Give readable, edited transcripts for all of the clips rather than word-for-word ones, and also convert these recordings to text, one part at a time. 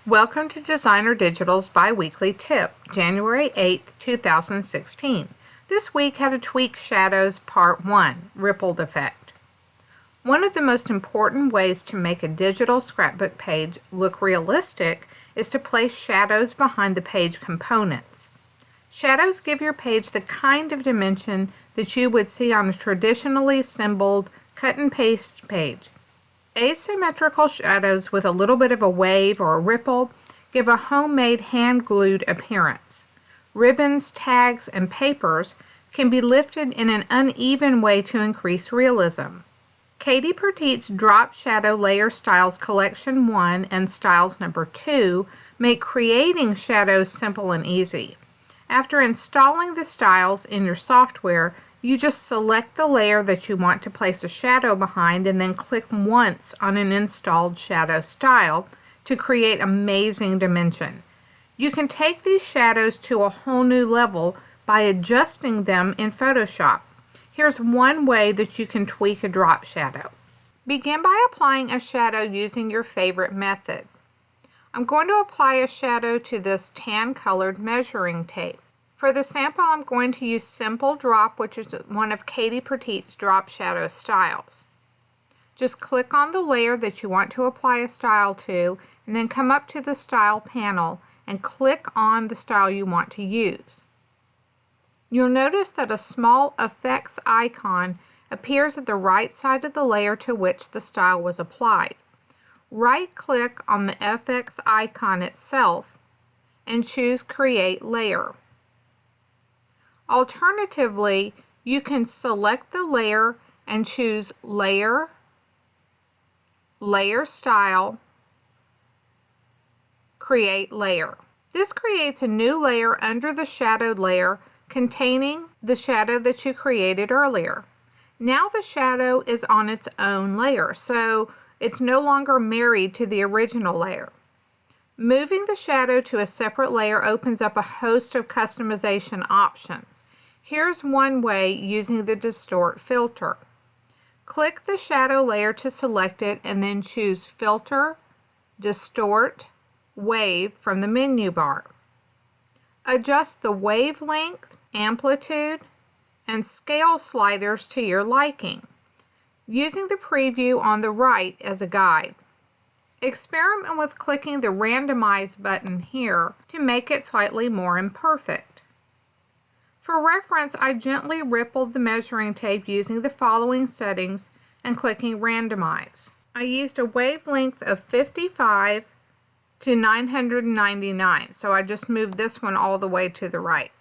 Welcome to Designer Digital's Biweekly Tip, January 8, 2016. This week, how to tweak shadows, Part 1, Rippled Effect. One of the most important ways to make a digital scrapbook page look realistic is to place shadows behind the page components. Shadows give your page the kind of dimension that you would see on a traditionally assembled cut-and-paste page. Asymmetrical shadows with a little bit of a wave or a ripple give a homemade hand-glued appearance. Ribbons, tags, and papers can be lifted in an uneven way to increase realism. Katie Pertitte's Drop Shadow Layer Styles Collection 1 and Styles Number 2 make creating shadows simple and easy. After installing the styles in your software, you just select the layer that you want to place a shadow behind and then click once on an installed shadow style to create amazing dimension. You can take these shadows to a whole new level by adjusting them in Photoshop. Here's one way that you can tweak a drop shadow. Begin by applying a shadow using your favorite method. I'm going to apply a shadow to this tan-colored measuring tape. For the sample, I'm going to use Simple Drop, which is one of Katie Pertitte's drop shadow styles. Just click on the layer that you want to apply a style to, and then come up to the Style panel and click on the style you want to use. You'll notice that a small effects icon appears at the right side of the layer to which the style was applied. Right-click on the FX icon itself and choose Create Layer. Alternatively, you can select the layer and choose Layer, Layer Style, Create Layer. This creates a new layer under the shadowed layer containing the shadow that you created earlier. Now the shadow is on its own layer, so it's no longer married to the original layer. Moving the shadow to a separate layer opens up a host of customization options. Here's one way using the Distort Filter. Click the shadow layer to select it and then choose Filter, Distort, Wave from the menu bar. Adjust the wavelength, amplitude, and scale sliders to your liking, using the preview on the right as a guide. Experiment with clicking the Randomize button here to make it slightly more imperfect. For reference, I gently rippled the measuring tape using the following settings and clicking Randomize. I used a wavelength of 55 to 999, so I just moved this one all the way to the right.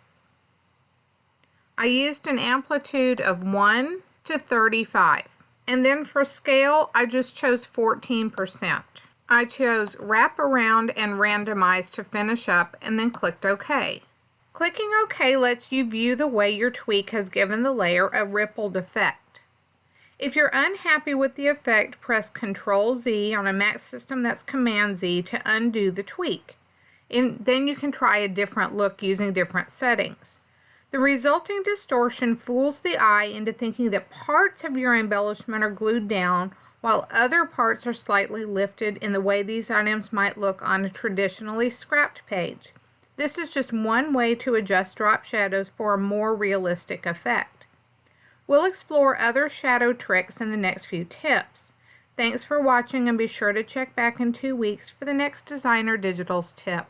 I used an amplitude of 1 to 35. And then for scale, I just chose 14%. I chose Wrap Around and Randomize to finish up and then clicked OK. Clicking OK lets you view the way your tweak has given the layer a rippled effect. If you're unhappy with the effect, press Ctrl-Z. On a Mac system, that's Command-Z to undo the tweak. And then you can try a different look using different settings. The resulting distortion fools the eye into thinking that parts of your embellishment are glued down while other parts are slightly lifted in the way these items might look on a traditionally scrapped page. This is just one way to adjust drop shadows for a more realistic effect. We'll explore other shadow tricks in the next few tips. Thanks for watching, and be sure to check back in 2 weeks for the next Designer Digitals tip.